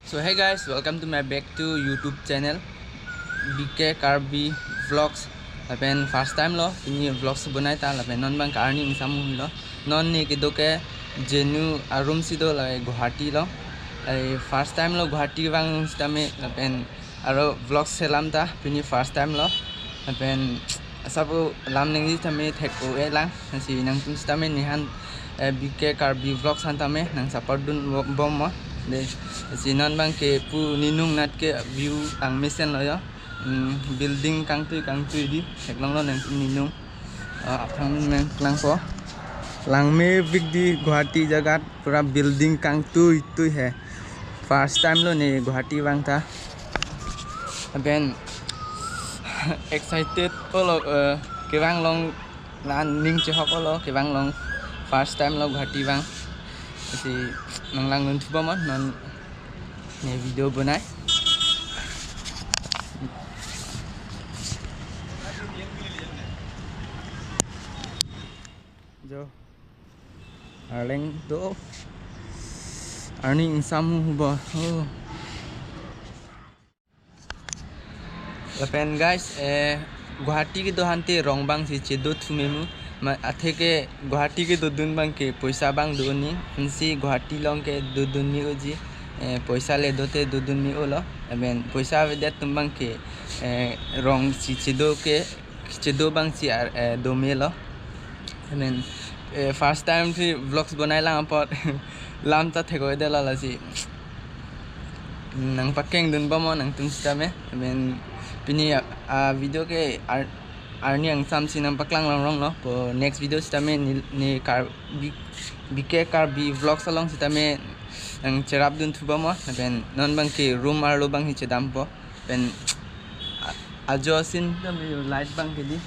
So hey guys, welcome to my back to YouTube channel BK Karbi Vlogs. Lapen first time lo ini vlogs bunai ta lapen non bang karni misamu lo non ni kido ke jenu arum sido la Guwahati lo. First time lo Guwahati bang stame lapen aro vlogs selam ta ini first time lo lapen sabu lam nengi tame theko elang si nang tum stame nihan BK Karbi Vlogs antame nang support dun bom mo de sinan bang ke pu ninung nat ke view ang mesen lo ya building kang tu di eklang lo nang ninung apang nang klang po lang me big di Guwahati jagat pura building kang tu hai first time lo ne Guwahati bang ta ben excited lo ke bang long lan ning che hok lo ke bang long first time lo Guwahati bang si nang lang nun coba mon non ne video bunai jo arleng do earning some huba lapen guys Guwahati ke do hante rongbang si chedo thumemu athe ke Guwahati ke do dun bang ke paisa bang do ni si Guwahati long ke do dun ni oji paisa le dote do dun ni olo aben paisa vedet tumbang ke rong si chedo bang si do melo aben first time si vlogs banai lang apot lam ta thego de la si nang pakeng dun ba mo nang tum stame aben pini video ke arni ang sam sinam paklang long lo po next video stame ni BK Karbi Vlogs along stame ang cerap dun thuba mo ben non bang ke room ar lo bang hi chedam po ben ajo sin tami light bang ke di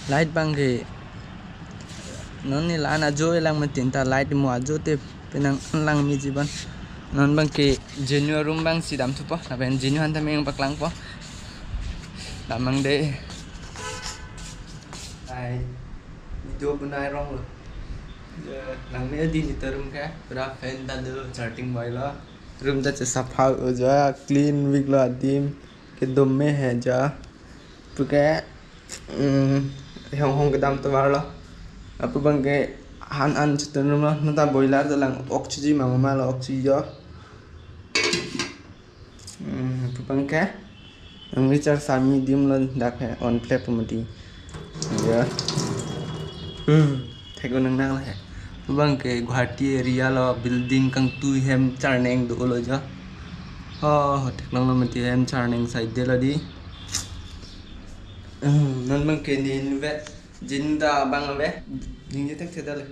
light bang ke non ni lan ajo elang matin ta light mo ajo te penang lang mi jiban non bang ke jenu room bang si dam thu po ben jenu han tami ang paklang po damang de ai video bunai rong lo nang me di ni room ka pura fan ta do charting boy lo room ta safa ho ja clean week lo adim ke dom me hai ja puke hong ke dam to war lo apu bang ke han an chitan room lo nata boiler da lang oxygen ma lo oxygen jo apu bang ke ang richard sami dim lo dak hai on platform di ya thego nang nang la hai bang ke Guwahati area lo building kang tu hem charneng do lo ja theklang lo mati hem charneng side de la di non bang ke ni vet jinda bang ve ning je tek theda le